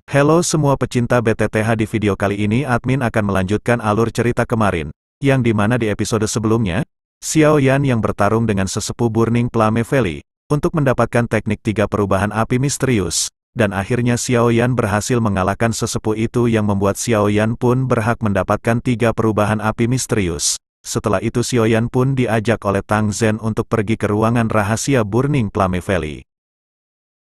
Halo semua pecinta BTTH, di video kali ini admin akan melanjutkan alur cerita kemarin, yang dimana di episode sebelumnya, Xiao Yan yang bertarung dengan sesepuh Burning Flame Valley, untuk mendapatkan teknik 3 perubahan api misterius, dan akhirnya Xiao Yan berhasil mengalahkan sesepuh itu yang membuat Xiao Yan pun berhak mendapatkan 3 perubahan api misterius. Setelah itu Xiao Yan pun diajak oleh Tang Zhen untuk pergi ke ruangan rahasia Burning Flame Valley.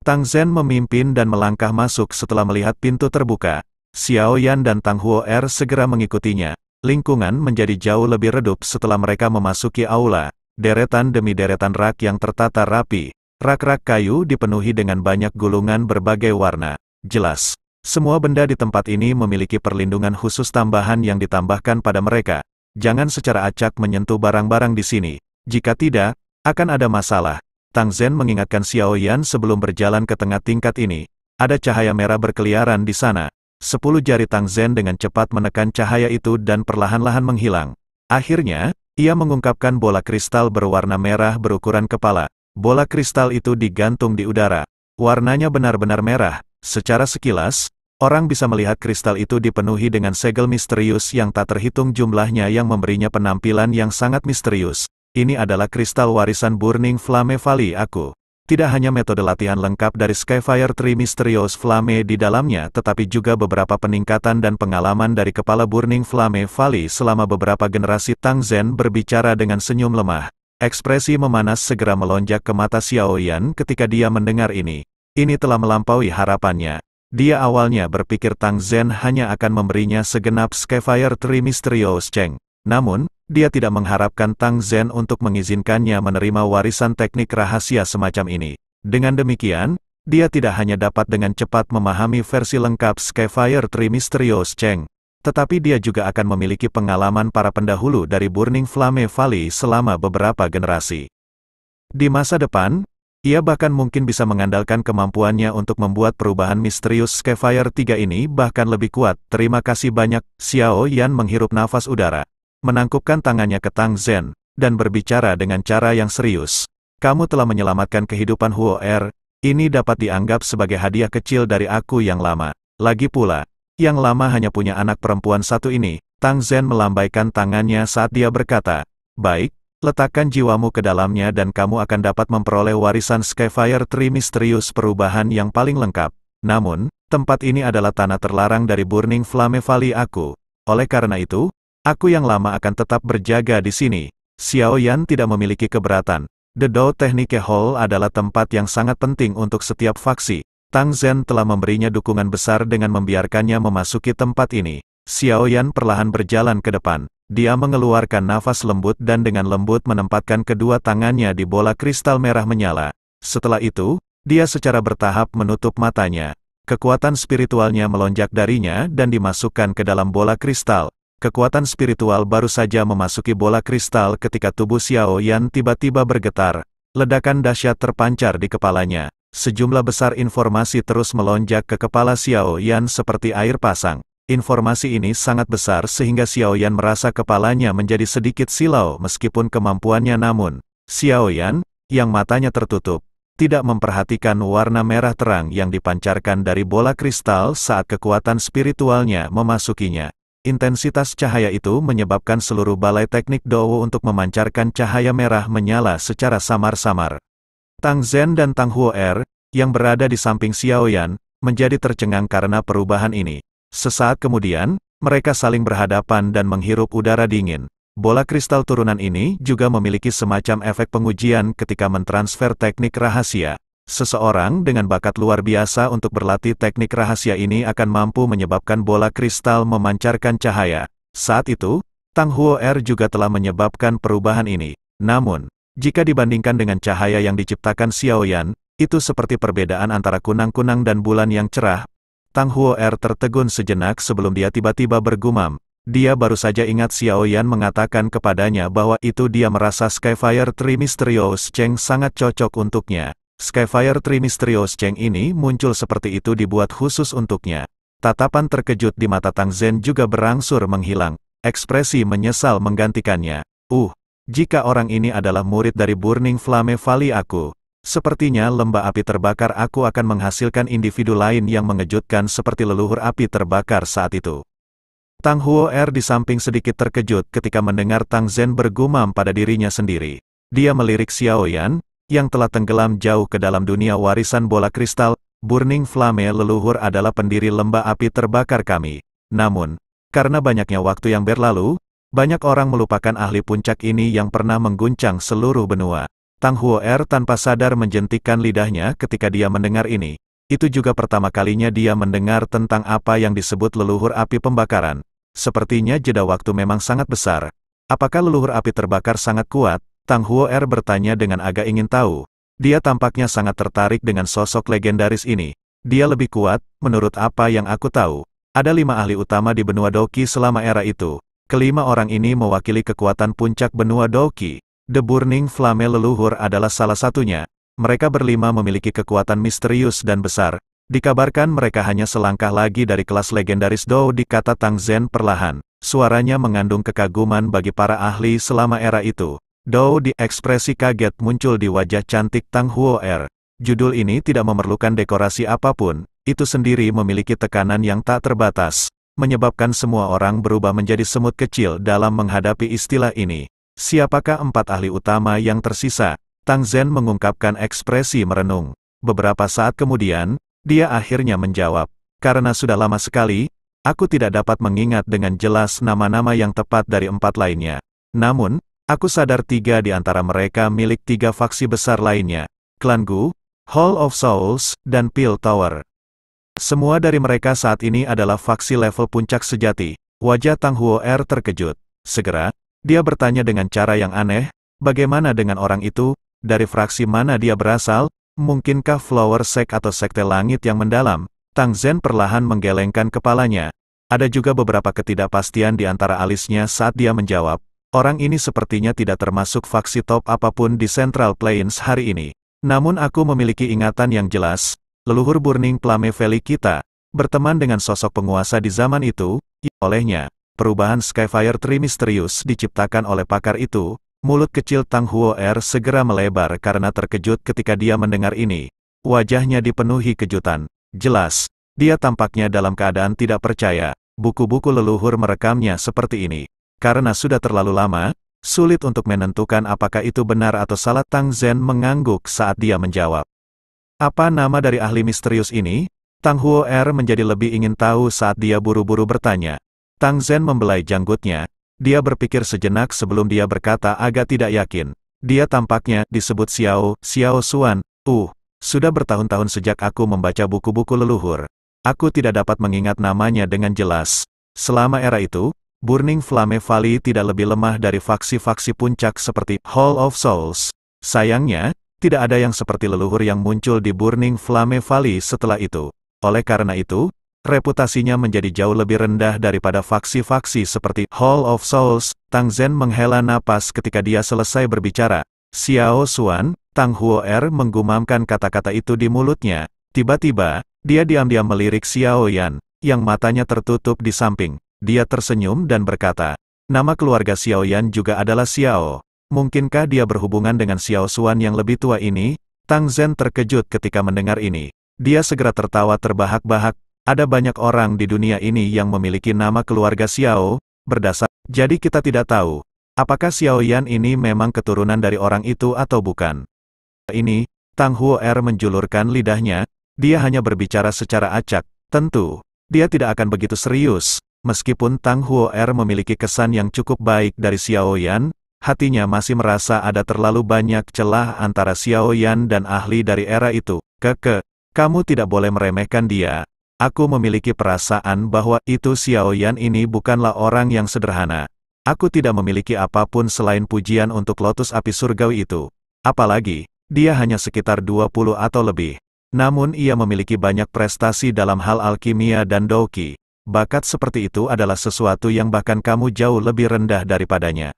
Tang Zhen memimpin dan melangkah masuk setelah melihat pintu terbuka. Xiao Yan dan Tang Huo'er segera mengikutinya. Lingkungan menjadi jauh lebih redup setelah mereka memasuki aula. Deretan demi deretan rak yang tertata rapi. Rak-rak kayu dipenuhi dengan banyak gulungan berbagai warna. Jelas, semua benda di tempat ini memiliki perlindungan khusus tambahan yang ditambahkan pada mereka. Jangan secara acak menyentuh barang-barang di sini. Jika tidak, akan ada masalah. Tang Zhen mengingatkan Xiao Yan sebelum berjalan ke tengah tingkat ini. Ada cahaya merah berkeliaran di sana. 10 jari Tang Zhen dengan cepat menekan cahaya itu dan perlahan-lahan menghilang. Akhirnya, ia mengungkapkan bola kristal berwarna merah berukuran kepala. Bola kristal itu digantung di udara. Warnanya benar-benar merah. Secara sekilas, orang bisa melihat kristal itu dipenuhi dengan segel misterius yang tak terhitung jumlahnya yang memberinya penampilan yang sangat misterius. Ini adalah kristal warisan Burning Flame Valley aku. Tidak hanya metode latihan lengkap dari Skyfire Tree Mysterious Flame di dalamnya, tetapi juga beberapa peningkatan dan pengalaman dari kepala Burning Flame Valley selama beberapa generasi. Tang Zhen berbicara dengan senyum lemah. Ekspresi memanas segera melonjak ke mata Xiao Yan ketika dia mendengar ini. Ini telah melampaui harapannya. Dia awalnya berpikir Tang Zhen hanya akan memberinya segenap Skyfire Tree Mysterious Cheng. Namun, dia tidak mengharapkan Tang Zhen untuk mengizinkannya menerima warisan teknik rahasia semacam ini. Dengan demikian, dia tidak hanya dapat dengan cepat memahami versi lengkap Skyfire Tree Mysterious Cheng, tetapi dia juga akan memiliki pengalaman para pendahulu dari Burning Flame Valley selama beberapa generasi. Di masa depan, ia bahkan mungkin bisa mengandalkan kemampuannya untuk membuat perubahan misterius Skyfire 3 ini bahkan lebih kuat. Terima kasih banyak. Xiao Yan menghirup nafas udara, menangkupkan tangannya ke Tang Zhen, dan berbicara dengan cara yang serius. Kamu telah menyelamatkan kehidupan Huo'er, ini dapat dianggap sebagai hadiah kecil dari aku yang lama. Lagi pula, yang lama hanya punya anak perempuan satu ini. Tang Zhen melambaikan tangannya saat dia berkata, baik, letakkan jiwamu ke dalamnya dan kamu akan dapat memperoleh warisan Skyfire Tree Misterius perubahan yang paling lengkap. Namun, tempat ini adalah tanah terlarang dari Burning Flame Valley aku. Oleh karena itu, aku yang lama akan tetap berjaga di sini. Xiao Yan tidak memiliki keberatan. The Dao Technique Hall adalah tempat yang sangat penting untuk setiap faksi. Tang Zhen telah memberinya dukungan besar dengan membiarkannya memasuki tempat ini. Xiao Yan perlahan berjalan ke depan. Dia mengeluarkan nafas lembut dan dengan lembut menempatkan kedua tangannya di bola kristal merah menyala. Setelah itu, dia secara bertahap menutup matanya. Kekuatan spiritualnya melonjak darinya dan dimasukkan ke dalam bola kristal. Kekuatan spiritual baru saja memasuki bola kristal ketika tubuh Xiao Yan tiba-tiba bergetar. Ledakan dahsyat terpancar di kepalanya. Sejumlah besar informasi terus melonjak ke kepala Xiao Yan seperti air pasang. Informasi ini sangat besar sehingga Xiao Yan merasa kepalanya menjadi sedikit silau meskipun kemampuannya, namun Xiao Yan, yang matanya tertutup, tidak memperhatikan warna merah terang yang dipancarkan dari bola kristal saat kekuatan spiritualnya memasukinya. Intensitas cahaya itu menyebabkan seluruh balai teknik Dao untuk memancarkan cahaya merah menyala secara samar-samar. Tang Zhen dan Tang Huo'er, yang berada di samping Xiao Yan, menjadi tercengang karena perubahan ini. Sesaat kemudian, mereka saling berhadapan dan menghirup udara dingin. Bola kristal turunan ini juga memiliki semacam efek pengujian ketika mentransfer teknik rahasia. Seseorang dengan bakat luar biasa untuk berlatih teknik rahasia ini akan mampu menyebabkan bola kristal memancarkan cahaya. Saat itu, Tang Huo'er juga telah menyebabkan perubahan ini. Namun, jika dibandingkan dengan cahaya yang diciptakan Xiao Yan, itu seperti perbedaan antara kunang-kunang dan bulan yang cerah. Tang Huo'er tertegun sejenak sebelum dia tiba-tiba bergumam. Dia baru saja ingat Xiao Yan mengatakan kepadanya bahwa itu dia merasa Skyfire Tree Mysterious Cheng sangat cocok untuknya. Skyfire Tree Mysterious Cheng ini muncul seperti itu dibuat khusus untuknya. Tatapan terkejut di mata Tang Zhen juga berangsur menghilang. Ekspresi menyesal menggantikannya. Jika orang ini adalah murid dari Burning Flame Valley aku, Sepertinya lembah api terbakar aku akan menghasilkan individu lain yang mengejutkan seperti leluhur api terbakar saat itu. Tang Huo'er di samping sedikit terkejut ketika mendengar Tang Zhen bergumam pada dirinya sendiri. Dia melirik Xiao Yan, yang telah tenggelam jauh ke dalam dunia warisan bola kristal. Burning Flame leluhur adalah pendiri lembah api terbakar kami. Namun, karena banyaknya waktu yang berlalu, banyak orang melupakan ahli puncak ini yang pernah mengguncang seluruh benua. Tang Huo'er tanpa sadar menjentikkan lidahnya ketika dia mendengar ini. Itu juga pertama kalinya dia mendengar tentang apa yang disebut leluhur api pembakaran. Sepertinya jeda waktu memang sangat besar. Apakah leluhur api terbakar sangat kuat? Tang Huo'er bertanya dengan agak ingin tahu. Dia tampaknya sangat tertarik dengan sosok legendaris ini. Dia lebih kuat, menurut apa yang aku tahu. Ada 5 ahli utama di benua Doqi selama era itu. Kelima orang ini mewakili kekuatan puncak benua Doqi. The Burning Flame leluhur adalah salah satunya. Mereka berlima memiliki kekuatan misterius dan besar. Dikabarkan mereka hanya selangkah lagi dari kelas legendaris Dou, dikata Tang Zhen perlahan. Suaranya mengandung kekaguman bagi para ahli selama era itu. Dou, di ekspresi kaget muncul di wajah cantik Tang Huo'er. Judul ini tidak memerlukan dekorasi apapun. Itu sendiri memiliki tekanan yang tak terbatas, menyebabkan semua orang berubah menjadi semut kecil dalam menghadapi istilah ini. Siapakah 4 ahli utama yang tersisa? Tang Zhen mengungkapkan ekspresi merenung. Beberapa saat kemudian, dia akhirnya menjawab. Karena sudah lama sekali, aku tidak dapat mengingat dengan jelas nama-nama yang tepat dari 4 lainnya. Namun, aku sadar 3 di antara mereka milik 3 faksi besar lainnya. Klan Gu, Hall of Souls, dan Peel Tower. Semua dari mereka saat ini adalah faksi level puncak sejati. Wajah Tang Huo'er terkejut. Segera, dia bertanya dengan cara yang aneh, bagaimana dengan orang itu? Dari fraksi mana dia berasal? Mungkinkah Flower Sect atau Sekte Langit yang mendalam? Tang Zhen perlahan menggelengkan kepalanya. Ada juga beberapa ketidakpastian di antara alisnya saat dia menjawab. Orang ini sepertinya tidak termasuk faksi top apapun di Central Plains hari ini. Namun aku memiliki ingatan yang jelas. Leluhur Burning Flame Valley kita berteman dengan sosok penguasa di zaman itu. Olehnya, perubahan Skyfire Tree misterius diciptakan oleh pakar itu. Mulut kecil Tang Huo'er segera melebar karena terkejut ketika dia mendengar ini. Wajahnya dipenuhi kejutan. Jelas, dia tampaknya dalam keadaan tidak percaya. Buku-buku leluhur merekamnya seperti ini. Karena sudah terlalu lama, sulit untuk menentukan apakah itu benar atau salah. Tang Zhen mengangguk saat dia menjawab. Apa nama dari ahli misterius ini? Tang Huo'er menjadi lebih ingin tahu saat dia buru-buru bertanya. Tang Zhen membelai janggutnya. Dia berpikir sejenak sebelum dia berkata agak tidak yakin. Dia tampaknya disebut Xiao Xuan. Sudah bertahun-tahun sejak aku membaca buku-buku leluhur. Aku tidak dapat mengingat namanya dengan jelas. Selama era itu, Burning Flame Valley tidak lebih lemah dari faksi-faksi puncak seperti Hall of Souls. Sayangnya, tidak ada yang seperti leluhur yang muncul di Burning Flame Valley setelah itu. Oleh karena itu, reputasinya menjadi jauh lebih rendah daripada faksi-faksi seperti Hall of Souls. Tang Zhen menghela napas ketika dia selesai berbicara. Xiao Xuan, Tang Huo'er menggumamkan kata-kata itu di mulutnya. Tiba-tiba, dia diam-diam melirik Xiao Yan, yang matanya tertutup di samping. Dia tersenyum dan berkata, nama keluarga Xiao Yan juga adalah Xiao. Mungkinkah dia berhubungan dengan Xiao Xuan yang lebih tua ini? Tang Zhen terkejut ketika mendengar ini. Dia segera tertawa terbahak-bahak. Ada banyak orang di dunia ini yang memiliki nama keluarga Xiao, berdasar. Jadi kita tidak tahu, apakah Xiao Yan ini memang keturunan dari orang itu atau bukan. Ini, Tang Huo'er menjulurkan lidahnya, dia hanya berbicara secara acak. Tentu, dia tidak akan begitu serius. Meskipun Tang Huo'er memiliki kesan yang cukup baik dari Xiao Yan, hatinya masih merasa ada terlalu banyak celah antara Xiao Yan dan ahli dari era itu. Kamu tidak boleh meremehkan dia. Aku memiliki perasaan bahwa itu Xiao Yan ini bukanlah orang yang sederhana. Aku tidak memiliki apapun selain pujian untuk lotus api surgawi itu. Apalagi, dia hanya sekitar 20 atau lebih. Namun ia memiliki banyak prestasi dalam hal alkimia dan Doqi. Bakat seperti itu adalah sesuatu yang bahkan kamu jauh lebih rendah daripadanya.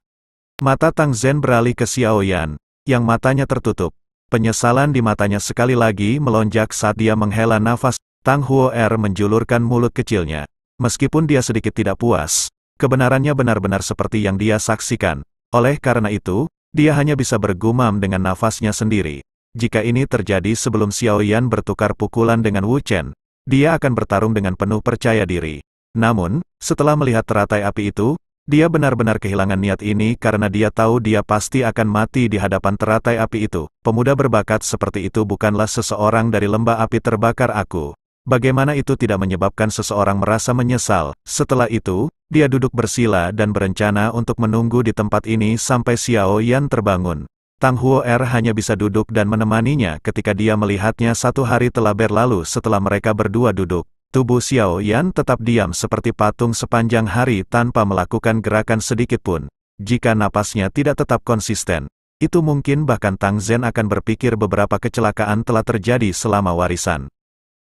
Mata Tang Zhen beralih ke Xiao Yan, yang matanya tertutup. Penyesalan di matanya sekali lagi melonjak saat dia menghela nafas. Tang Huo'er menjulurkan mulut kecilnya. Meskipun dia sedikit tidak puas, kebenarannya benar-benar seperti yang dia saksikan. Oleh karena itu, dia hanya bisa bergumam dengan nafasnya sendiri. Jika ini terjadi sebelum Xiao Yan bertukar pukulan dengan Wu Chen, dia akan bertarung dengan penuh percaya diri. Namun, setelah melihat teratai api itu, dia benar-benar kehilangan niat ini karena dia tahu dia pasti akan mati di hadapan teratai api itu. Pemuda berbakat seperti itu bukanlah seseorang dari lembah api terbakar aku. Bagaimana itu tidak menyebabkan seseorang merasa menyesal? Setelah itu, dia duduk bersila dan berencana untuk menunggu di tempat ini sampai Xiao Yan terbangun. Tang Huo'er hanya bisa duduk dan menemaninya ketika dia melihatnya 1 hari telah berlalu setelah mereka berdua duduk. Tubuh Xiao Yan tetap diam seperti patung sepanjang hari tanpa melakukan gerakan sedikit pun. Jika napasnya tidak tetap konsisten, itu mungkin bahkan Tang Zhen akan berpikir beberapa kecelakaan telah terjadi selama warisan.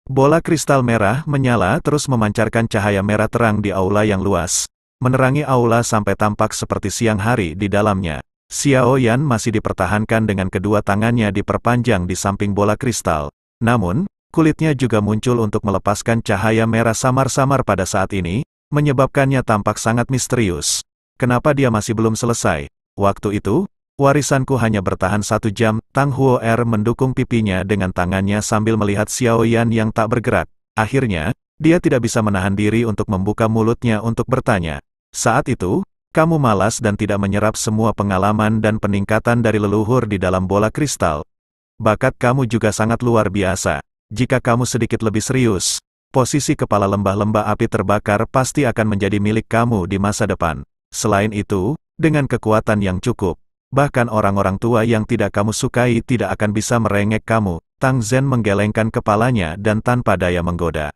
Bola kristal merah menyala terus memancarkan cahaya merah terang di aula yang luas, menerangi aula sampai tampak seperti siang hari di dalamnya. Xiao Yan masih dipertahankan dengan kedua tangannya diperpanjang di samping bola kristal. Namun, kulitnya juga muncul untuk melepaskan cahaya merah samar-samar pada saat ini, menyebabkannya tampak sangat misterius. Kenapa dia masih belum selesai? Waktu itu, warisanku hanya bertahan 1 jam. Tang Huo'er mendukung pipinya dengan tangannya sambil melihat Xiao Yan yang tak bergerak. Akhirnya, dia tidak bisa menahan diri untuk membuka mulutnya untuk bertanya. Saat itu, kamu malas dan tidak menyerap semua pengalaman dan peningkatan dari leluhur di dalam bola kristal. Bakat kamu juga sangat luar biasa. Jika kamu sedikit lebih serius, posisi kepala lembah-lembah api terbakar pasti akan menjadi milik kamu di masa depan. Selain itu, dengan kekuatan yang cukup, bahkan orang-orang tua yang tidak kamu sukai tidak akan bisa merengek kamu. Tang Zhen menggelengkan kepalanya dan tanpa daya menggoda.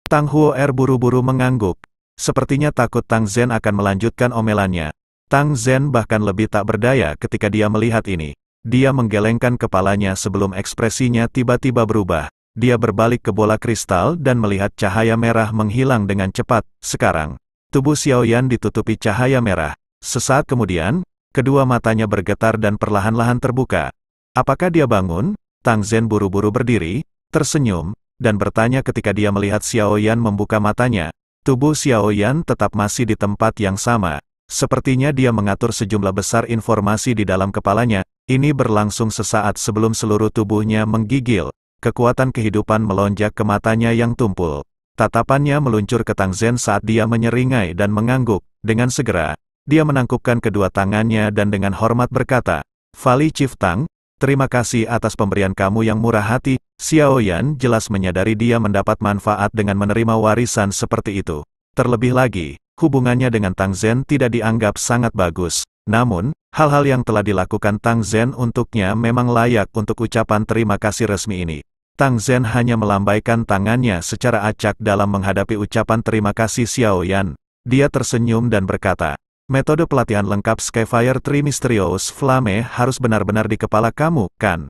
Tang Huo'er buru-buru mengangguk. Sepertinya takut Tang Zhen akan melanjutkan omelannya. Tang Zhen bahkan lebih tak berdaya ketika dia melihat ini. Dia menggelengkan kepalanya sebelum ekspresinya tiba-tiba berubah. Dia berbalik ke bola kristal dan melihat cahaya merah menghilang dengan cepat. Sekarang, tubuh Xiao Yan ditutupi cahaya merah. Sesaat kemudian, kedua matanya bergetar dan perlahan-lahan terbuka. Apakah dia bangun? Tang Zhen buru-buru berdiri, tersenyum, dan bertanya ketika dia melihat Xiao Yan membuka matanya. Tubuh Xiao Yan tetap masih di tempat yang sama. Sepertinya dia mengatur sejumlah besar informasi di dalam kepalanya. Ini berlangsung sesaat sebelum seluruh tubuhnya menggigil. Kekuatan kehidupan melonjak ke matanya yang tumpul. Tatapannya meluncur ke Tang Zhen saat dia menyeringai dan mengangguk. Dengan segera, dia menangkupkan kedua tangannya dan dengan hormat berkata, "Vali Chief Tang, terima kasih atas pemberian kamu yang murah hati." Xiao Yan jelas menyadari dia mendapat manfaat dengan menerima warisan seperti itu. Terlebih lagi, hubungannya dengan Tang Zhen tidak dianggap sangat bagus. Namun, hal-hal yang telah dilakukan Tang Zhen untuknya memang layak untuk ucapan terima kasih resmi ini. Tang Zhen hanya melambaikan tangannya secara acak dalam menghadapi ucapan terima kasih Xiao Yan. Dia tersenyum dan berkata, "Metode pelatihan lengkap Skyfire Tree Mysterious Flame harus benar-benar di kepala kamu, kan?"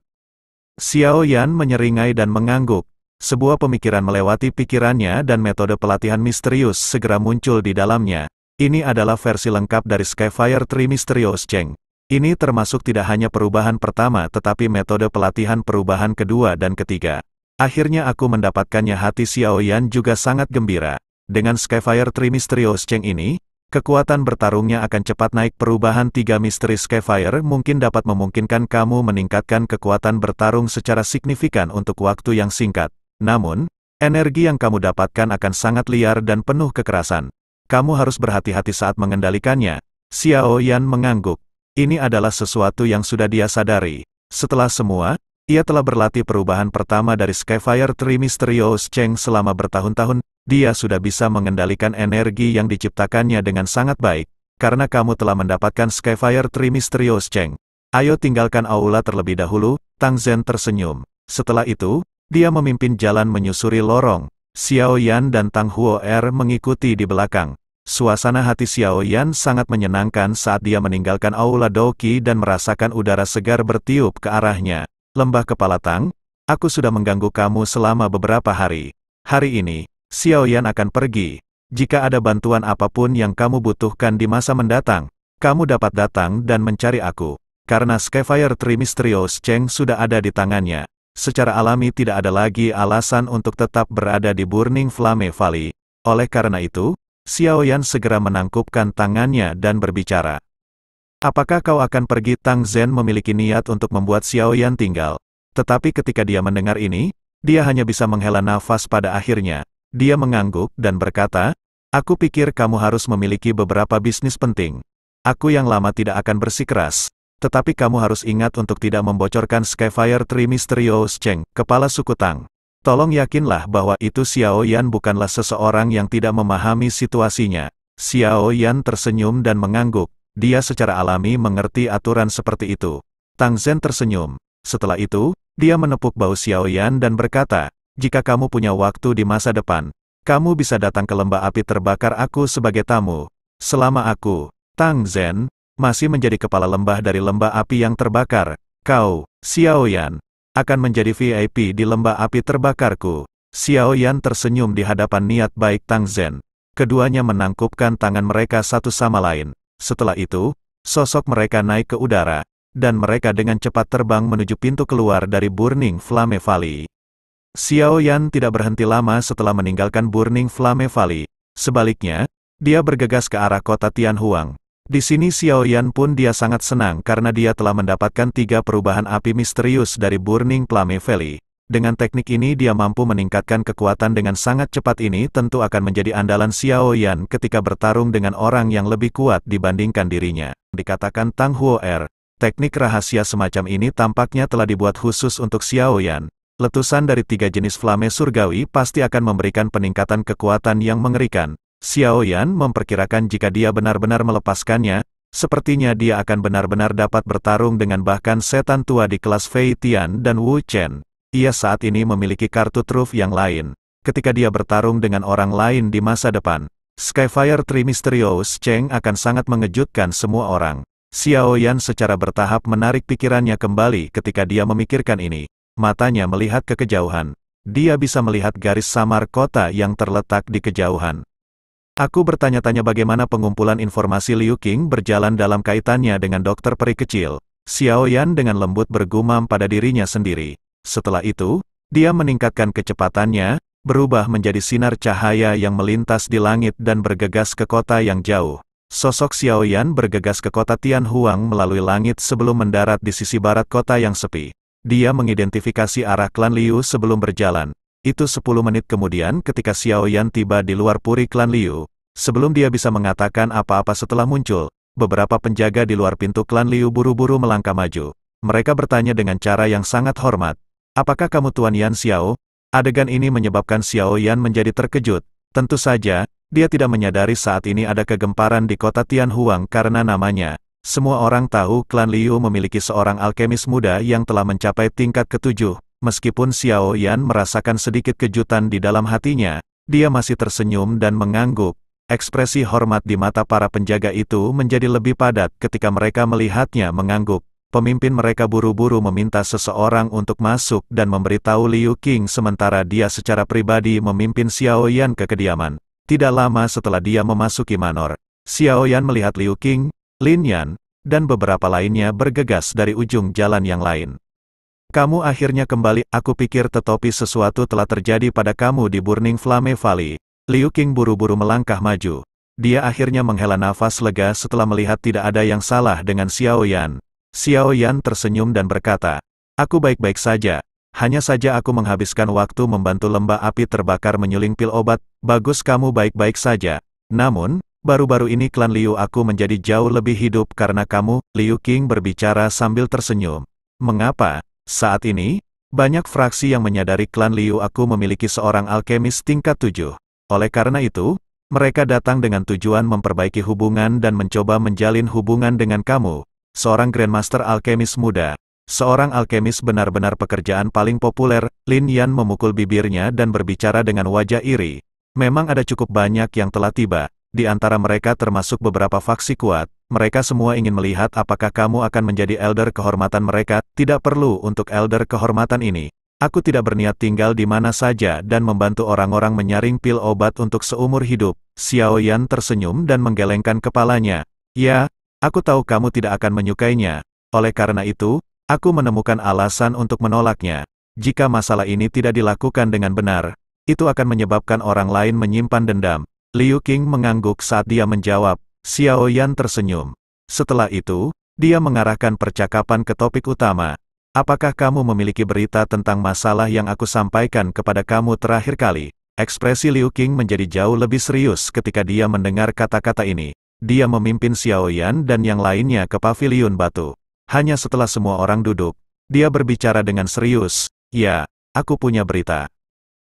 Xiao Yan menyeringai dan mengangguk. Sebuah pemikiran melewati pikirannya dan metode pelatihan misterius segera muncul di dalamnya. Ini adalah versi lengkap dari Skyfire Tree Mysterious Cheng. Ini termasuk tidak hanya perubahan pertama tetapi metode pelatihan perubahan kedua dan ketiga. Akhirnya aku mendapatkannya. Hati Xiao Yan juga sangat gembira. Dengan Skyfire Tree Mysterious Cheng ini, kekuatan bertarungnya akan cepat naik. Perubahan 3 misteri Skyfire mungkin dapat memungkinkan kamu meningkatkan kekuatan bertarung secara signifikan untuk waktu yang singkat. Namun, energi yang kamu dapatkan akan sangat liar dan penuh kekerasan. Kamu harus berhati-hati saat mengendalikannya. Xiao Yan mengangguk. Ini adalah sesuatu yang sudah dia sadari. Setelah semua, ia telah berlatih perubahan pertama dari Skyfire Tree Mysterious Cheng selama bertahun-tahun. Dia sudah bisa mengendalikan energi yang diciptakannya dengan sangat baik. Karena kamu telah mendapatkan Skyfire Tree Mysterious Cheng, ayo tinggalkan aula terlebih dahulu. Tang Zhen tersenyum. Setelah itu, dia memimpin jalan menyusuri lorong. Xiao Yan dan Tang Huo'er mengikuti di belakang. Suasana hati Xiao Yan sangat menyenangkan saat dia meninggalkan aula Doqi dan merasakan udara segar bertiup ke arahnya. Lembah kepala Tang, aku sudah mengganggu kamu selama beberapa hari. Hari ini, Xiao Yan akan pergi. Jika ada bantuan apapun yang kamu butuhkan di masa mendatang, kamu dapat datang dan mencari aku. Karena Skyfire Tree Mysterious Cheng sudah ada di tangannya, secara alami tidak ada lagi alasan untuk tetap berada di Burning Flame Valley. Oleh karena itu, Xiao Yan segera menangkupkan tangannya dan berbicara. "Apakah kau akan pergi?" Tang Zhen memiliki niat untuk membuat Xiao Yan tinggal. Tetapi ketika dia mendengar ini, dia hanya bisa menghela nafas pada akhirnya. Dia mengangguk dan berkata, "Aku pikir kamu harus memiliki beberapa bisnis penting. Aku yang lama tidak akan bersikeras. Tetapi kamu harus ingat untuk tidak membocorkan Skyfire Tree Mysterious Cheng, kepala suku Tang. Tolong yakinlah bahwa itu Xiao Yan bukanlah seseorang yang tidak memahami situasinya." Xiao Yan tersenyum dan mengangguk. Dia secara alami mengerti aturan seperti itu. Tang Zhen tersenyum. Setelah itu, dia menepuk bahu Xiao Yan dan berkata, "Jika kamu punya waktu di masa depan, kamu bisa datang ke lembah api terbakar aku sebagai tamu. Selama aku, Tang Zhen, masih menjadi kepala lembah dari lembah api yang terbakar, kau, Xiao Yan, akan menjadi VIP di lembah api terbakarku." Xiao Yan tersenyum di hadapan niat baik Tang Zhen. Keduanya menangkupkan tangan mereka satu sama lain. Setelah itu, sosok mereka naik ke udara, dan mereka dengan cepat terbang menuju pintu keluar dari Burning Flame Valley. Xiao Yan tidak berhenti lama setelah meninggalkan Burning Flame Valley. Sebaliknya, dia bergegas ke arah kota Tianhuang. Di sini Xiao Yan pun dia sangat senang karena dia telah mendapatkan 3 perubahan api misterius dari Burning Flame Valley. Dengan teknik ini dia mampu meningkatkan kekuatan dengan sangat cepat. Ini tentu akan menjadi andalan Xiao Yan ketika bertarung dengan orang yang lebih kuat dibandingkan dirinya. Dikatakan Tang Huo'er, teknik rahasia semacam ini tampaknya telah dibuat khusus untuk Xiao Yan. Letusan dari 3 jenis flame surgawi pasti akan memberikan peningkatan kekuatan yang mengerikan. Xiao Yan memperkirakan jika dia benar-benar melepaskannya, sepertinya dia akan benar-benar dapat bertarung dengan bahkan setan tua di kelas Fei Tian dan Wu Chen. Ia saat ini memiliki kartu truf yang lain. Ketika dia bertarung dengan orang lain di masa depan, Skyfire Tree Mysterious Cheng akan sangat mengejutkan semua orang. Xiao Yan secara bertahap menarik pikirannya kembali ketika dia memikirkan ini. Matanya melihat ke kejauhan. Dia bisa melihat garis samar kota yang terletak di kejauhan. Aku bertanya-tanya bagaimana pengumpulan informasi Liu Qing berjalan dalam kaitannya dengan dokter peri kecil. Xiao Yan dengan lembut bergumam pada dirinya sendiri. Setelah itu, dia meningkatkan kecepatannya, berubah menjadi sinar cahaya yang melintas di langit dan bergegas ke kota yang jauh. Sosok Xiao Yan bergegas ke kota Tianhuang melalui langit sebelum mendarat di sisi barat kota yang sepi. Dia mengidentifikasi arah klan Liu sebelum berjalan. Itu 10 menit kemudian ketika Xiao Yan tiba di luar puri klan Liu. Sebelum dia bisa mengatakan apa-apa setelah muncul, beberapa penjaga di luar pintu klan Liu buru-buru melangkah maju. Mereka bertanya dengan cara yang sangat hormat. "Apakah kamu Tuan Yan Xiao?" Adegan ini menyebabkan Xiao Yan menjadi terkejut. Tentu saja, dia tidak menyadari saat ini ada kegemparan di kota Tianhuang karena namanya. Semua orang tahu klan Liu memiliki seorang alkemis muda yang telah mencapai tingkat ke-7. Meskipun Xiao Yan merasakan sedikit kejutan di dalam hatinya, dia masih tersenyum dan mengangguk. Ekspresi hormat di mata para penjaga itu menjadi lebih padat ketika mereka melihatnya mengangguk. Pemimpin mereka buru-buru meminta seseorang untuk masuk dan memberitahu Liu Qing sementara dia secara pribadi memimpin Xiao Yan ke kediaman. Tidak lama setelah dia memasuki manor, Xiao Yan melihat Liu Qing, Lin Yan, dan beberapa lainnya bergegas dari ujung jalan yang lain. "Kamu akhirnya kembali, aku pikir tetapi sesuatu telah terjadi pada kamu di Burning Flame Valley." Liu Qing buru-buru melangkah maju. Dia akhirnya menghela nafas lega setelah melihat tidak ada yang salah dengan Xiao Yan. Xiao Yan tersenyum dan berkata, "Aku baik-baik saja. Hanya saja aku menghabiskan waktu membantu lembah api terbakar menyuling pil obat." "Bagus, kamu baik-baik saja. Namun, baru-baru ini klan Liu aku menjadi jauh lebih hidup karena kamu." Liu Qing berbicara sambil tersenyum. "Mengapa? Saat ini, banyak fraksi yang menyadari klan Liu aku memiliki seorang alkemis tingkat 7. Oleh karena itu, mereka datang dengan tujuan memperbaiki hubungan dan mencoba menjalin hubungan dengan kamu. Seorang Grandmaster alkemis muda. Seorang alkemis benar-benar pekerjaan paling populer." Lin Yan memukul bibirnya dan berbicara dengan wajah iri. "Memang ada cukup banyak yang telah tiba. Di antara mereka termasuk beberapa faksi kuat. Mereka semua ingin melihat apakah kamu akan menjadi elder kehormatan mereka." "Tidak perlu untuk elder kehormatan ini. Aku tidak berniat tinggal di mana saja dan membantu orang-orang menyaring pil obat untuk seumur hidup." Xiao Yan tersenyum dan menggelengkan kepalanya. "Ya, aku tahu kamu tidak akan menyukainya. Oleh karena itu, aku menemukan alasan untuk menolaknya. Jika masalah ini tidak dilakukan dengan benar, itu akan menyebabkan orang lain menyimpan dendam." Liu Qing mengangguk saat dia menjawab. Xiao Yan tersenyum. Setelah itu, dia mengarahkan percakapan ke topik utama. apakah kamu memiliki berita tentang masalah yang aku sampaikan kepada kamu terakhir kali? Ekspresi Liu Qing menjadi jauh lebih serius ketika dia mendengar kata-kata ini. Dia memimpin Xiao Yan dan yang lainnya ke paviliun batu. Hanya setelah semua orang duduk, dia berbicara dengan serius, "Ya, aku punya berita."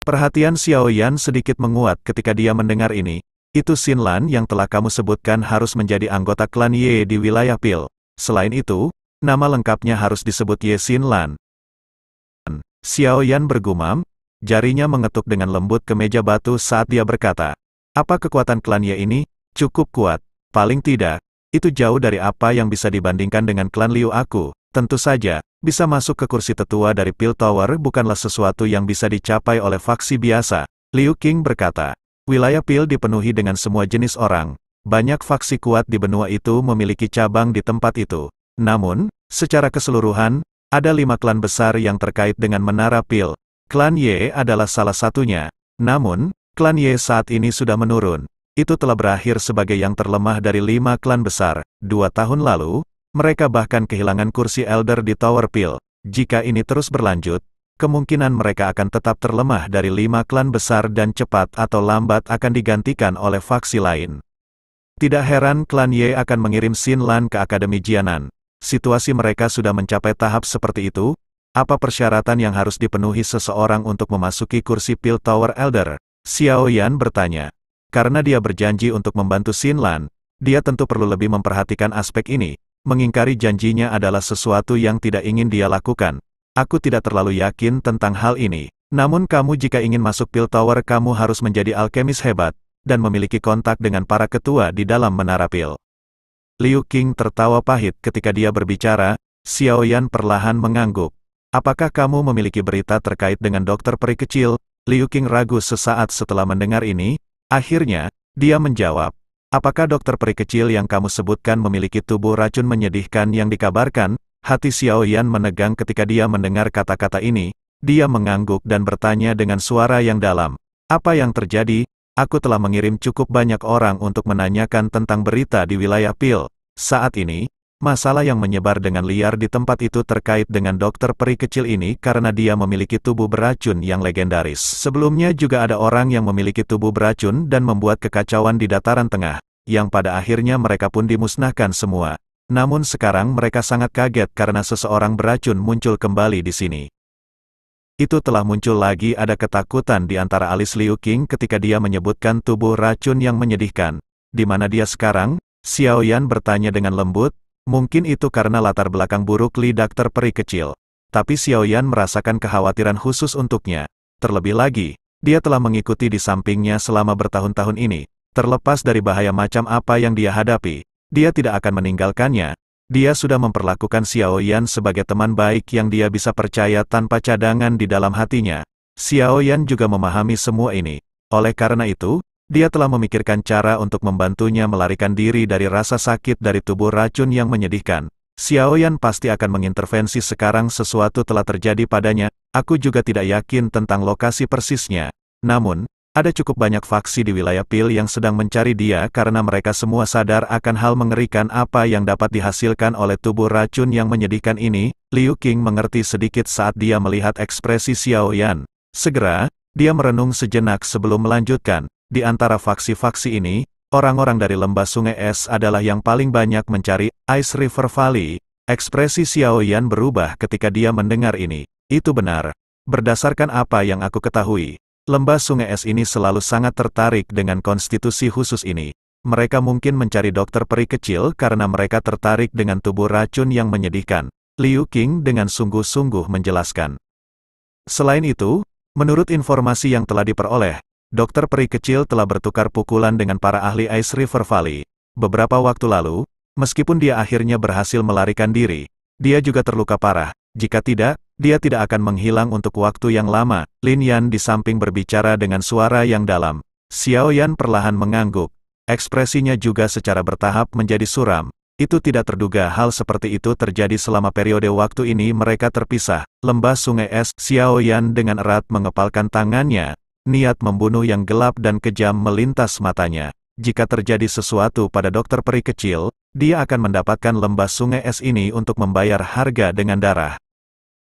Perhatian Xiao Yan sedikit menguat ketika dia mendengar ini. Itu Xin Lan yang telah kamu sebutkan harus menjadi anggota klan Ye di wilayah Pil. Selain itu, nama lengkapnya harus disebut Ye Xin Lan. Xiao Yan bergumam, jarinya mengetuk dengan lembut ke meja batu saat dia berkata, "Apa kekuatan klan Ye ini? Cukup kuat. Paling tidak, itu jauh dari apa yang bisa dibandingkan dengan klan Liu aku. Tentu saja, bisa masuk ke kursi tetua dari Pil Tower bukanlah sesuatu yang bisa dicapai oleh faksi biasa." Liu Qing berkata, "Wilayah Pil dipenuhi dengan semua jenis orang. Banyak faksi kuat di benua itu memiliki cabang di tempat itu. Namun, secara keseluruhan, ada 5 klan besar yang terkait dengan Menara Pil. Klan Ye adalah salah satunya. Namun, klan Ye saat ini sudah menurun. Itu telah berakhir sebagai yang terlemah dari 5 klan besar. 2 tahun lalu, mereka bahkan kehilangan kursi Elder di Tower Pil. Jika ini terus berlanjut, kemungkinan mereka akan tetap terlemah dari 5 klan besar dan cepat atau lambat akan digantikan oleh faksi lain. Tidak heran klan Ye akan mengirim Xin Lan ke Akademi Jianan. Situasi mereka sudah mencapai tahap seperti itu. Apa persyaratan yang harus dipenuhi seseorang untuk memasuki kursi Pil Tower Elder? Xiao Yan bertanya. Karena dia berjanji untuk membantu Xin Lan, dia tentu perlu lebih memperhatikan aspek ini. Mengingkari janjinya adalah sesuatu yang tidak ingin dia lakukan. Aku tidak terlalu yakin tentang hal ini. Namun kamu jika ingin masuk Pil Tower kamu harus menjadi alkemis hebat, dan memiliki kontak dengan para ketua di dalam Menara Pil. Liu Qing tertawa pahit ketika dia berbicara. Xiao Yan perlahan mengangguk. Apakah kamu memiliki berita terkait dengan dokter peri kecil? Liu Qing ragu sesaat setelah mendengar ini. Akhirnya, dia menjawab. Apakah dokter peri kecil yang kamu sebutkan memiliki tubuh racun menyedihkan yang dikabarkan? Hati Xiao Yan menegang ketika dia mendengar kata-kata ini. Dia mengangguk dan bertanya dengan suara yang dalam. Apa yang terjadi? Aku telah mengirim cukup banyak orang untuk menanyakan tentang berita di wilayah Pil. Saat ini, masalah yang menyebar dengan liar di tempat itu terkait dengan dokter peri kecil ini karena dia memiliki tubuh beracun yang legendaris. Sebelumnya juga ada orang yang memiliki tubuh beracun dan membuat kekacauan di dataran tengah, yang pada akhirnya mereka pun dimusnahkan semua. Namun sekarang mereka sangat kaget karena seseorang beracun muncul kembali di sini. Itu telah muncul lagi ada ketakutan di antara alis Liu Qing ketika dia menyebutkan tubuh racun yang menyedihkan. Di mana dia sekarang? Xiao Yan bertanya dengan lembut. Mungkin itu karena latar belakang buruk Li dokter peri kecil. Tapi Xiao Yan merasakan kekhawatiran khusus untuknya. Terlebih lagi, dia telah mengikuti di sampingnya selama bertahun-tahun ini. Terlepas dari bahaya macam apa yang dia hadapi, dia tidak akan meninggalkannya. Dia sudah memperlakukan Xiao Yan sebagai teman baik yang dia bisa percaya tanpa cadangan di dalam hatinya. Xiao Yan juga memahami semua ini. Oleh karena itu, dia telah memikirkan cara untuk membantunya melarikan diri dari rasa sakit dari tubuh racun yang menyedihkan. Xiao Yan pasti akan mengintervensi sekarang sesuatu telah terjadi padanya. Aku juga tidak yakin tentang lokasi persisnya. Namun, ada cukup banyak faksi di wilayah Pil yang sedang mencari dia karena mereka semua sadar akan hal mengerikan apa yang dapat dihasilkan oleh tubuh racun yang menyedihkan ini. Liu Qing mengerti sedikit saat dia melihat ekspresi Xiao Yan. Segera, dia merenung sejenak sebelum melanjutkan. Di antara faksi-faksi ini, orang-orang dari lembah sungai es adalah yang paling banyak mencari Ice River Valley. Ekspresi Xiao Yan berubah ketika dia mendengar ini. Itu benar. Berdasarkan apa yang aku ketahui, lembah sungai es ini selalu sangat tertarik dengan konstitusi khusus ini. Mereka mungkin mencari dokter peri kecil karena mereka tertarik dengan tubuh racun yang menyedihkan. Liu Qing dengan sungguh-sungguh menjelaskan. Selain itu, menurut informasi yang telah diperoleh, dokter peri kecil telah bertukar pukulan dengan para ahli Ice River Valley. Beberapa waktu lalu, meskipun dia akhirnya berhasil melarikan diri, dia juga terluka parah. Jika tidak, dia tidak akan menghilang untuk waktu yang lama. Lin Yan di samping berbicara dengan suara yang dalam. Xiao Yan perlahan mengangguk. Ekspresinya juga secara bertahap menjadi suram. Itu tidak terduga hal seperti itu terjadi selama periode waktu ini mereka terpisah. Lembah sungai es, Xiao Yan dengan erat mengepalkan tangannya. Niat membunuh yang gelap dan kejam melintas matanya. Jika terjadi sesuatu pada dokter peri kecil, dia akan mendapatkan lembah sungai es ini untuk membayar harga dengan darah.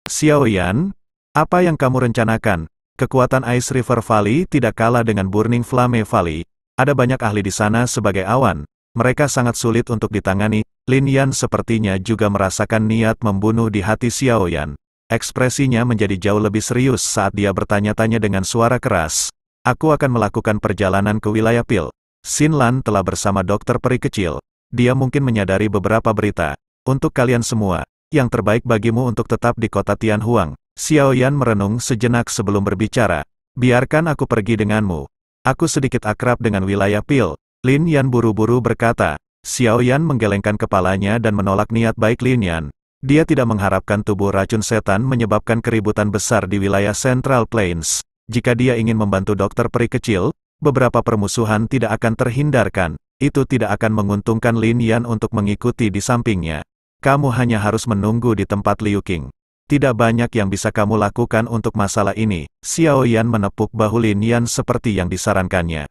Xiao Yan, apa yang kamu rencanakan? Kekuatan Ice River Valley tidak kalah dengan Burning Flame Valley. Ada banyak ahli di sana sebagai awan. Mereka sangat sulit untuk ditangani. Lin Yan sepertinya juga merasakan niat membunuh di hati Xiao Yan. Ekspresinya menjadi jauh lebih serius saat dia bertanya-tanya dengan suara keras. Aku akan melakukan perjalanan ke wilayah Pil. Xin Lan telah bersama dokter peri kecil. Dia mungkin menyadari beberapa berita. Untuk kalian semua, yang terbaik bagimu untuk tetap di kota Tianhuang. Xiao Yan merenung sejenak sebelum berbicara. Biarkan aku pergi denganmu. Aku sedikit akrab dengan wilayah Pil. Lin Yan buru-buru berkata. Xiao Yan menggelengkan kepalanya dan menolak niat baik Lin Yan. Dia tidak mengharapkan tubuh racun setan menyebabkan keributan besar di wilayah Central Plains. Jika dia ingin membantu dokter peri kecil, beberapa permusuhan tidak akan terhindarkan. Itu tidak akan menguntungkan Lin Yan untuk mengikuti di sampingnya. Kamu hanya harus menunggu di tempat Liu Qing. Tidak banyak yang bisa kamu lakukan untuk masalah ini. Xiao Yan menepuk bahu Lin Yan seperti yang disarankannya.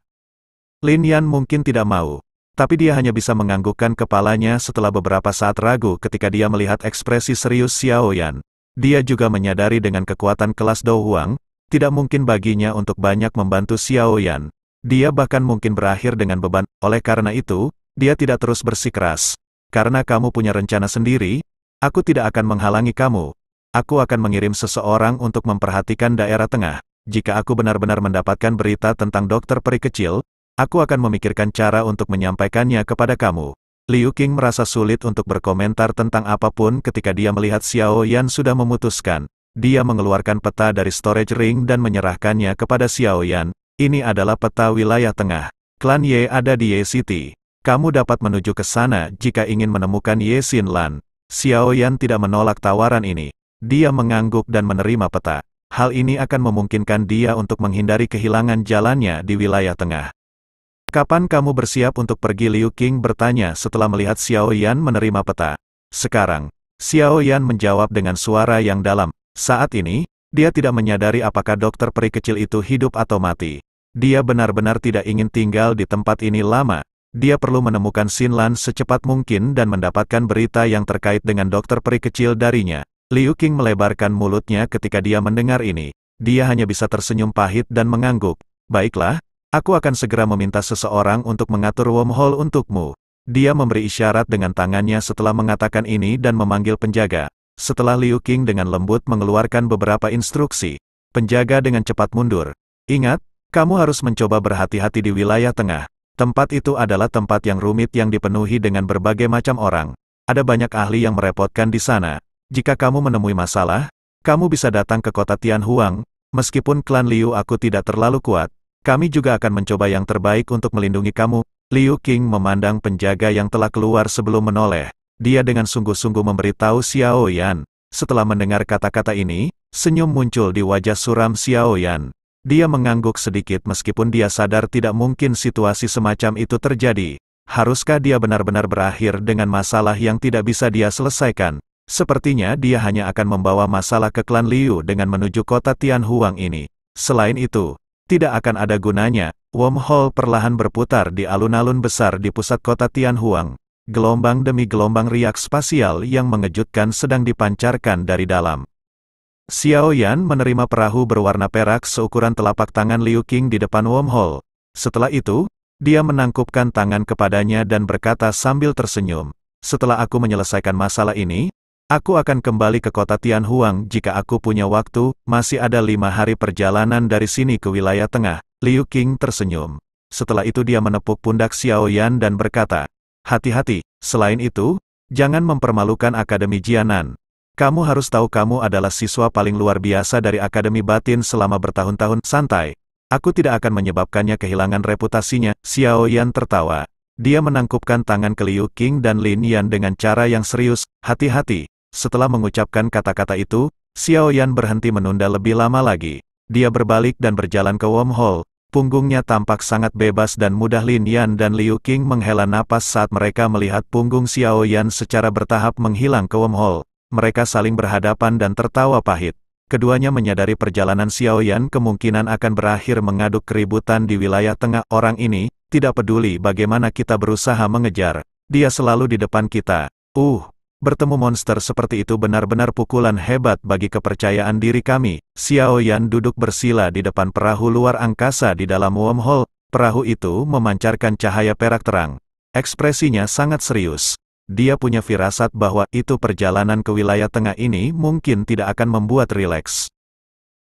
Lin Yan mungkin tidak mau, tapi dia hanya bisa menganggukkan kepalanya setelah beberapa saat ragu ketika dia melihat ekspresi serius Xiao Yan. Dia juga menyadari dengan kekuatan kelas Dou Huang, tidak mungkin baginya untuk banyak membantu Xiao Yan. Dia bahkan mungkin berakhir dengan beban. Oleh karena itu, dia tidak terus bersikeras. Karena kamu punya rencana sendiri, aku tidak akan menghalangi kamu. Aku akan mengirim seseorang untuk memperhatikan daerah tengah. Jika aku benar-benar mendapatkan berita tentang dokter peri kecil, aku akan memikirkan cara untuk menyampaikannya kepada kamu. Liu Qing merasa sulit untuk berkomentar tentang apapun ketika dia melihat Xiao Yan sudah memutuskan. Dia mengeluarkan peta dari storage ring dan menyerahkannya kepada Xiao Yan. Ini adalah peta wilayah tengah. Klan Ye ada di Ye City. Kamu dapat menuju ke sana jika ingin menemukan Ye Xin Lan. Xiao Yan tidak menolak tawaran ini. Dia mengangguk dan menerima peta. Hal ini akan memungkinkan dia untuk menghindari kehilangan jalannya di wilayah tengah. Kapan kamu bersiap untuk pergi? Liu Qing bertanya setelah melihat Xiao Yan menerima peta. Sekarang, Xiao Yan menjawab dengan suara yang dalam. Saat ini, dia tidak menyadari apakah dokter peri kecil itu hidup atau mati. Dia benar-benar tidak ingin tinggal di tempat ini lama. Dia perlu menemukan Xin Lan secepat mungkin dan mendapatkan berita yang terkait dengan dokter peri kecil darinya. Liu Qing melebarkan mulutnya ketika dia mendengar ini. Dia hanya bisa tersenyum pahit dan mengangguk. Baiklah, aku akan segera meminta seseorang untuk mengatur wormhole untukmu. Dia memberi isyarat dengan tangannya setelah mengatakan ini dan memanggil penjaga. Setelah Liu Qing dengan lembut mengeluarkan beberapa instruksi, penjaga dengan cepat mundur. Ingat, kamu harus mencoba berhati-hati di wilayah tengah. Tempat itu adalah tempat yang rumit yang dipenuhi dengan berbagai macam orang. Ada banyak ahli yang merepotkan di sana. Jika kamu menemui masalah, kamu bisa datang ke kota Tianhuang. Meskipun klan Liu aku tidak terlalu kuat, kami juga akan mencoba yang terbaik untuk melindungi kamu. Liu Qing memandang penjaga yang telah keluar sebelum menoleh. Dia dengan sungguh-sungguh memberitahu Xiao Yan. Setelah mendengar kata-kata ini, senyum muncul di wajah suram Xiao Yan. Dia mengangguk sedikit meskipun dia sadar tidak mungkin situasi semacam itu terjadi. Haruskah dia benar-benar berakhir dengan masalah yang tidak bisa dia selesaikan? Sepertinya dia hanya akan membawa masalah ke klan Liu dengan menuju kota Tianhuang ini. Selain itu, tidak akan ada gunanya. Wormhole perlahan berputar di alun-alun besar di pusat kota Tianhuang. Gelombang demi gelombang riak spasial yang mengejutkan sedang dipancarkan dari dalam. Xiao Yan menerima perahu berwarna perak seukuran telapak tangan Liu Qing di depan wormhole. Setelah itu, dia menangkupkan tangan kepadanya dan berkata sambil tersenyum. Setelah aku menyelesaikan masalah ini, aku akan kembali ke kota Tianhuang jika aku punya waktu. Masih ada 5 hari perjalanan dari sini ke wilayah tengah. Liu Qing tersenyum. Setelah itu dia menepuk pundak Xiao Yan dan berkata, hati-hati. Selain itu, jangan mempermalukan Akademi Jianan. Kamu harus tahu kamu adalah siswa paling luar biasa dari Akademi Batin selama bertahun-tahun. Santai. Aku tidak akan menyebabkannya kehilangan reputasinya. Xiao Yan tertawa. Dia menangkupkan tangan ke Liu Qing dan Lin Yan dengan cara yang serius. Hati-hati. Setelah mengucapkan kata-kata itu, Xiao Yan berhenti menunda lebih lama lagi. Dia berbalik dan berjalan ke wormhole. Punggungnya tampak sangat bebas dan mudah. Lin Yan dan Liu Qing menghela napas saat mereka melihat punggung Xiao Yan secara bertahap menghilang ke wormhole. Mereka saling berhadapan dan tertawa pahit. Keduanya menyadari perjalanan Xiao Yan kemungkinan akan berakhir mengaduk keributan di wilayah tengah. Orang ini, tidak peduli bagaimana kita berusaha mengejar, dia selalu di depan kita. Bertemu monster seperti itu benar-benar pukulan hebat bagi kepercayaan diri kami. Xiao Yan duduk bersila di depan perahu luar angkasa di dalam wormhole. Perahu itu memancarkan cahaya perak terang. Ekspresinya sangat serius. Dia punya firasat bahwa itu perjalanan ke wilayah tengah ini mungkin tidak akan membuat rileks.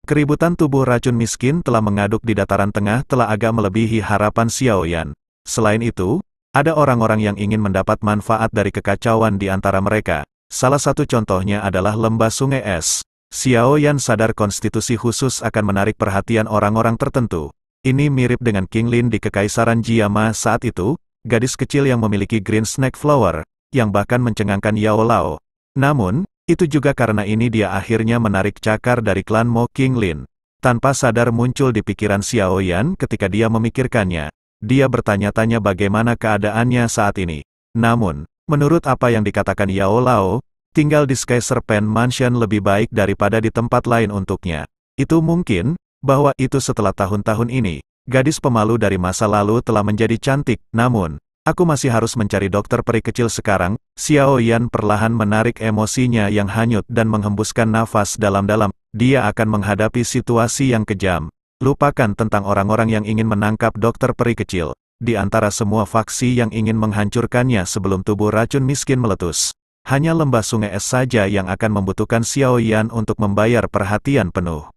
Keributan tubuh racun miskin telah mengaduk di dataran tengah telah agak melebihi harapan Xiao Yan. Selain itu, ada orang-orang yang ingin mendapat manfaat dari kekacauan di antara mereka. Salah satu contohnya adalah lembah sungai es. Xiao Yan sadar konstitusi khusus akan menarik perhatian orang-orang tertentu. Ini mirip dengan King Lin di Kekaisaran Jiama saat itu, gadis kecil yang memiliki green snake flower, yang bahkan mencengangkan Yao Lao. Namun, itu juga karena ini dia akhirnya menarik cakar dari klan Mo King Lin. Tanpa sadar muncul di pikiran Xiao Yan ketika dia memikirkannya. Dia bertanya-tanya bagaimana keadaannya saat ini. Namun, menurut apa yang dikatakan Yao Lao, tinggal di Sky Serpent Mansion lebih baik daripada di tempat lain untuknya. Itu mungkin, bahwa itu setelah tahun-tahun ini, gadis pemalu dari masa lalu telah menjadi cantik, namun, aku masih harus mencari dokter peri kecil sekarang. Xiao Yan perlahan menarik emosinya yang hanyut dan menghembuskan nafas dalam-dalam. Dia akan menghadapi situasi yang kejam. Lupakan tentang orang-orang yang ingin menangkap dokter peri kecil. Di antara semua faksi yang ingin menghancurkannya sebelum tubuh racun miskin meletus. Hanya lembah sungai es saja yang akan membutuhkan Xiao Yan untuk membayar perhatian penuh.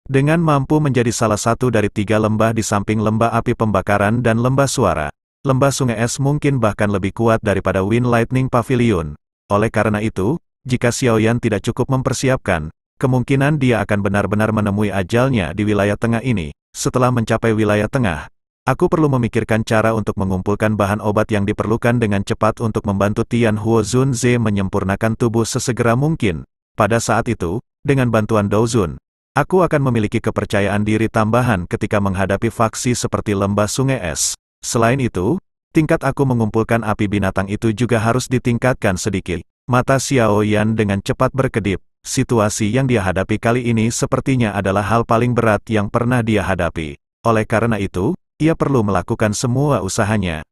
Dengan mampu menjadi salah satu dari 3 lembah di samping lembah api pembakaran dan lembah suara, lembah sungai es mungkin bahkan lebih kuat daripada Wind Lightning Pavilion. Oleh karena itu, jika Xiao Yan tidak cukup mempersiapkan, kemungkinan dia akan benar-benar menemui ajalnya di wilayah tengah ini. Setelah mencapai wilayah tengah, aku perlu memikirkan cara untuk mengumpulkan bahan obat yang diperlukan dengan cepat untuk membantu Tian Huo Zunze menyempurnakan tubuh sesegera mungkin. Pada saat itu, dengan bantuan Dou Zun, aku akan memiliki kepercayaan diri tambahan ketika menghadapi faksi seperti lembah sungai es. Selain itu, tingkat aku mengumpulkan api binatang itu juga harus ditingkatkan sedikit. Mata Xiao Yan dengan cepat berkedip. Situasi yang dia hadapi kali ini sepertinya adalah hal paling berat yang pernah dia hadapi. Oleh karena itu, ia perlu melakukan semua usahanya.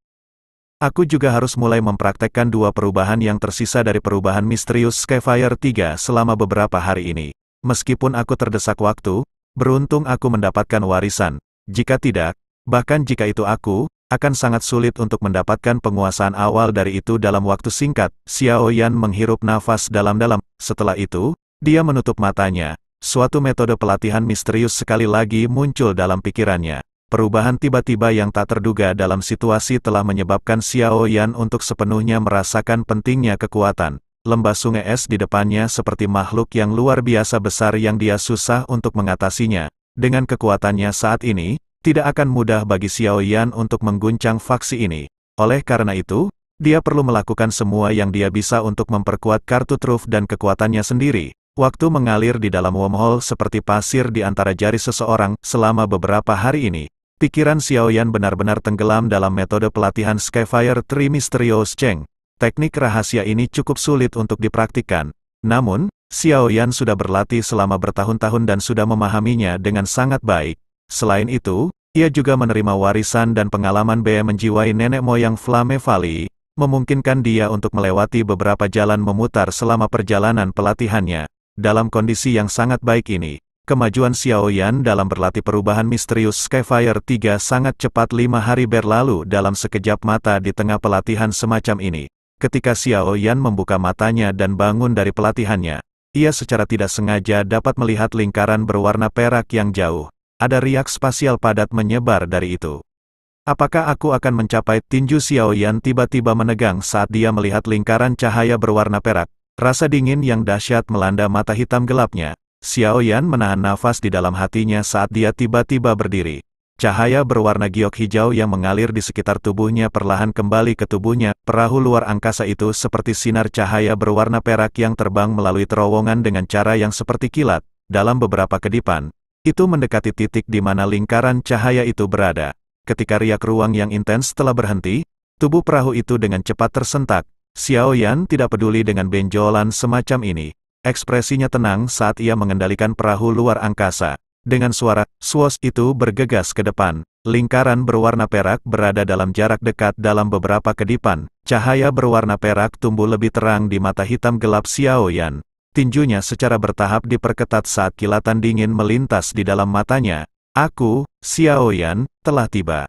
Aku juga harus mulai mempraktekkan 2 perubahan yang tersisa dari perubahan misterius Skyfire 3 selama beberapa hari ini. Meskipun aku terdesak waktu, beruntung aku mendapatkan warisan. Jika tidak, bahkan jika itu aku, akan sangat sulit untuk mendapatkan penguasaan awal dari itu dalam waktu singkat. Xiao Yan menghirup nafas dalam-dalam. Setelah itu, dia menutup matanya. Suatu metode pelatihan misterius sekali lagi muncul dalam pikirannya. Perubahan tiba-tiba yang tak terduga dalam situasi telah menyebabkan Xiao Yan untuk sepenuhnya merasakan pentingnya kekuatan. Lembah sungai es di depannya seperti makhluk yang luar biasa besar yang dia susah untuk mengatasinya. Dengan kekuatannya saat ini, tidak akan mudah bagi Xiao Yan untuk mengguncang faksi ini. Oleh karena itu, dia perlu melakukan semua yang dia bisa untuk memperkuat kartu truf dan kekuatannya sendiri. Waktu mengalir di dalam wormhole seperti pasir di antara jari seseorang selama beberapa hari ini. Pikiran Xiao Yan benar-benar tenggelam dalam metode pelatihan Skyfire 3 Mysterious Cheng. Teknik rahasia ini cukup sulit untuk dipraktikkan. Namun, Xiao Yan sudah berlatih selama bertahun-tahun dan sudah memahaminya dengan sangat baik. Selain itu, ia juga menerima warisan dan pengalaman menjiwai nenek moyang Flame Valley, memungkinkan dia untuk melewati beberapa jalan memutar selama perjalanan pelatihannya. Dalam kondisi yang sangat baik ini, kemajuan Xiao Yan dalam berlatih perubahan misterius Skyfire 3 sangat cepat. 5 hari berlalu dalam sekejap mata di tengah pelatihan semacam ini. Ketika Xiao Yan membuka matanya dan bangun dari pelatihannya, ia secara tidak sengaja dapat melihat lingkaran berwarna perak yang jauh. Ada riak spasial padat menyebar dari itu. Apakah aku akan mencapai? Tinju Xiao Yan tiba-tiba menegang saat dia melihat lingkaran cahaya berwarna perak. Rasa dingin yang dahsyat melanda mata hitam gelapnya. Xiao Yan menahan nafas di dalam hatinya saat dia tiba-tiba berdiri. Cahaya berwarna giok hijau yang mengalir di sekitar tubuhnya perlahan kembali ke tubuhnya. Perahu luar angkasa itu seperti sinar cahaya berwarna perak yang terbang melalui terowongan dengan cara yang seperti kilat. Dalam beberapa kedipan, itu mendekati titik di mana lingkaran cahaya itu berada. Ketika riak ruang yang intens telah berhenti, tubuh perahu itu dengan cepat tersentak. Xiao Yan tidak peduli dengan benjolan semacam ini. Ekspresinya tenang saat ia mengendalikan perahu luar angkasa. Dengan suara, "Swoosh" itu bergegas ke depan. Lingkaran berwarna perak berada dalam jarak dekat dalam beberapa kedipan. Cahaya berwarna perak tumbuh lebih terang di mata hitam gelap Xiao Yan. Tinjunya secara bertahap diperketat saat kilatan dingin melintas di dalam matanya. Aku, Xiao Yan, telah tiba.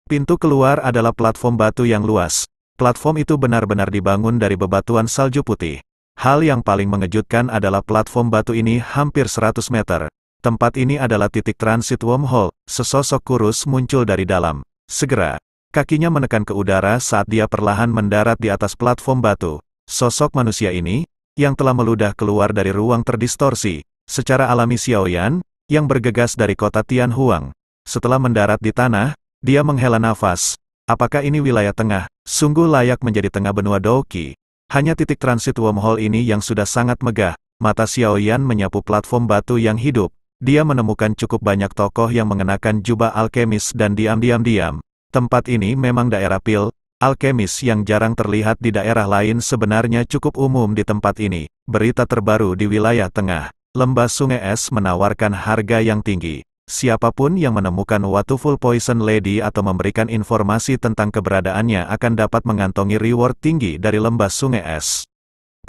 Pintu keluar adalah platform batu yang luas. Platform itu benar-benar dibangun dari bebatuan salju putih. Hal yang paling mengejutkan adalah platform batu ini hampir 100 meter. Tempat ini adalah titik transit wormhole. Sesosok kurus muncul dari dalam. Segera, kakinya menekan ke udara saat dia perlahan mendarat di atas platform batu. Sosok manusia ini, yang telah meludah keluar dari ruang terdistorsi, secara alami Xiao Yan, yang bergegas dari kota Tianhuang. Setelah mendarat di tanah, dia menghela nafas. Apakah ini wilayah tengah? Sungguh layak menjadi tengah benua Douqi. Hanya titik transit wormhole ini yang sudah sangat megah. Mata Xiao Yan menyapu platform batu yang hidup. Dia menemukan cukup banyak tokoh yang mengenakan jubah alkemis dan diam-diam. Tempat ini memang daerah pil, alkemis yang jarang terlihat di daerah lain sebenarnya cukup umum di tempat ini. Berita terbaru di wilayah tengah. Lembah Sungai Es menawarkan harga yang tinggi. Siapapun yang menemukan Wonderful Poison Lady atau memberikan informasi tentang keberadaannya akan dapat mengantongi reward tinggi dari Lembah Sungai Es.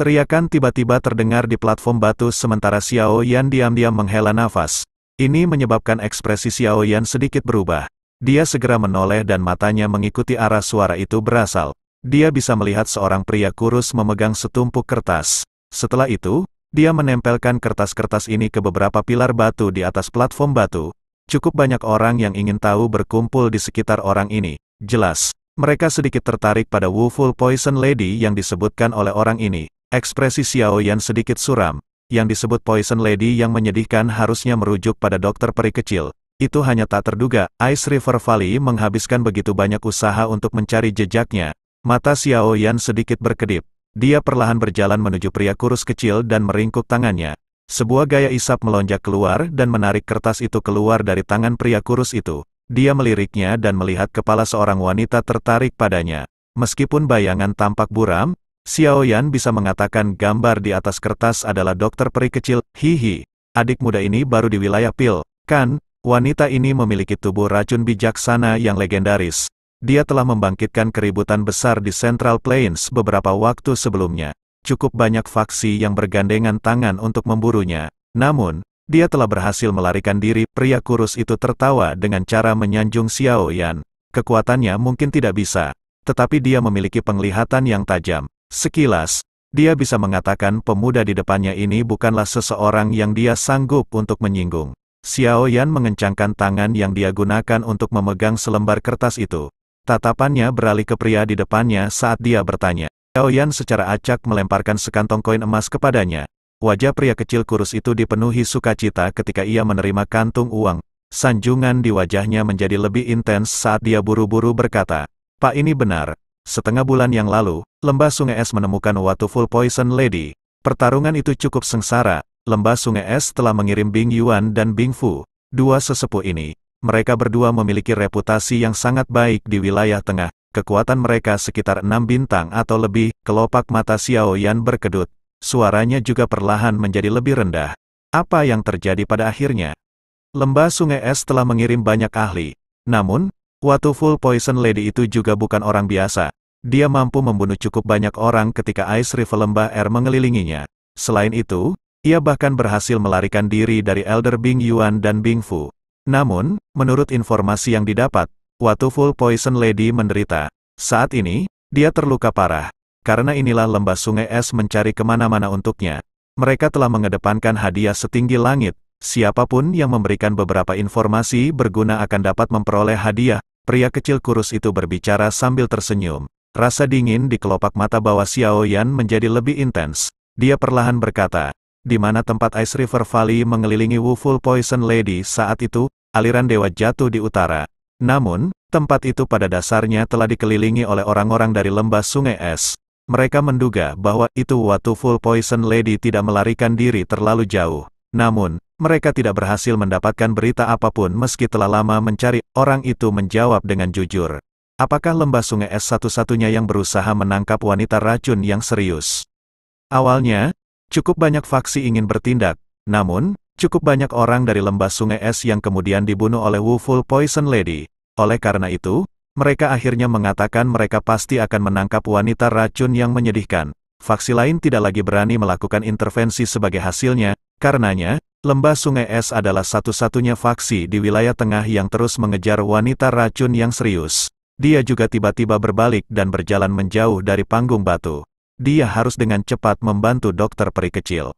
Teriakan tiba-tiba terdengar di platform batu sementara Xiao Yan diam-diam menghela nafas. Ini menyebabkan ekspresi Xiao Yan sedikit berubah. Dia segera menoleh dan matanya mengikuti arah suara itu berasal. Dia bisa melihat seorang pria kurus memegang setumpuk kertas. Setelah itu, dia menempelkan kertas-kertas ini ke beberapa pilar batu di atas platform batu. Cukup banyak orang yang ingin tahu berkumpul di sekitar orang ini. Jelas, mereka sedikit tertarik pada Wonderful Poison Lady yang disebutkan oleh orang ini. Ekspresi Xiao Yan sedikit suram. Yang disebut Poison Lady yang menyedihkan harusnya merujuk pada dokter peri kecil. Itu hanya tak terduga, Ice River Valley menghabiskan begitu banyak usaha untuk mencari jejaknya. Mata Xiao Yan sedikit berkedip. Dia perlahan berjalan menuju pria kurus kecil dan meringkuk tangannya. Sebuah gaya isap melonjak keluar dan menarik kertas itu keluar dari tangan pria kurus itu. Dia meliriknya dan melihat kepala seorang wanita tertarik padanya. Meskipun bayangan tampak buram, Xiao Yan bisa mengatakan gambar di atas kertas adalah dokter peri kecil. Hihi, adik muda ini baru di wilayah pil, kan? Wanita ini memiliki tubuh racun bijaksana yang legendaris. Dia telah membangkitkan keributan besar di Central Plains beberapa waktu sebelumnya. Cukup banyak faksi yang bergandengan tangan untuk memburunya. Namun, dia telah berhasil melarikan diri. Pria kurus itu tertawa dengan cara menyanjung Xiao Yan. Kekuatannya mungkin tidak bisa, tetapi dia memiliki penglihatan yang tajam. Sekilas, dia bisa mengatakan pemuda di depannya ini bukanlah seseorang yang dia sanggup untuk menyinggung. Xiao Yan mengencangkan tangan yang dia gunakan untuk memegang selembar kertas itu. Tatapannya beralih ke pria di depannya saat dia bertanya. Xiao Yan secara acak melemparkan sekantong koin emas kepadanya. Wajah pria kecil kurus itu dipenuhi sukacita ketika ia menerima kantung uang. Sanjungan di wajahnya menjadi lebih intens saat dia buru-buru berkata, "Pak, ini benar. Setengah bulan yang lalu, Lembah Sungai Es menemukan Wonderful Poison Lady. Pertarungan itu cukup sengsara. Lembah Sungai Es telah mengirim Bing Yuan dan Bing Fu, dua sesepuh ini. Mereka berdua memiliki reputasi yang sangat baik di wilayah tengah. Kekuatan mereka sekitar 6 bintang atau lebih." Kelopak mata Xiao Yan berkedut. Suaranya juga perlahan menjadi lebih rendah. Apa yang terjadi pada akhirnya? Lembah Sungai Es telah mengirim banyak ahli. Namun, Wonderful Poison Lady itu juga bukan orang biasa. Dia mampu membunuh cukup banyak orang ketika Ice River Lembah Air mengelilinginya. Selain itu, ia bahkan berhasil melarikan diri dari Elder Bing Yuan dan Bing Fu. Namun, menurut informasi yang didapat, Wonderful Poison Lady menderita. Saat ini, dia terluka parah. Karena inilah Lembah Sungai Es mencari kemana-mana untuknya. Mereka telah mengedepankan hadiah setinggi langit. Siapapun yang memberikan beberapa informasi berguna akan dapat memperoleh hadiah. Pria kecil kurus itu berbicara sambil tersenyum. Rasa dingin di kelopak mata bawah Xiao Yan menjadi lebih intens. Dia perlahan berkata, "Di mana tempat Ice River Valley mengelilingi Wonderful Poison Lady saat itu, aliran dewa jatuh di utara. Namun, tempat itu pada dasarnya telah dikelilingi oleh orang-orang dari Lembah Sungai Es. Mereka menduga bahwa itu Wonderful Poison Lady tidak melarikan diri terlalu jauh. Namun, mereka tidak berhasil mendapatkan berita apapun meski telah lama mencari." Orang itu menjawab dengan jujur. Apakah Lembah Sungai Es satu-satunya yang berusaha menangkap wanita racun yang serius? Awalnya, cukup banyak faksi ingin bertindak. Namun, cukup banyak orang dari Lembah Sungai Es yang kemudian dibunuh oleh Wonderful Poison Lady. Oleh karena itu, mereka akhirnya mengatakan mereka pasti akan menangkap wanita racun yang menyedihkan. Faksi lain tidak lagi berani melakukan intervensi sebagai hasilnya, karenanya, Lembah Sungai Es adalah satu-satunya faksi di wilayah tengah yang terus mengejar wanita racun yang serius. Dia juga tiba-tiba berbalik dan berjalan menjauh dari panggung batu. Dia harus dengan cepat membantu dokter peri kecil.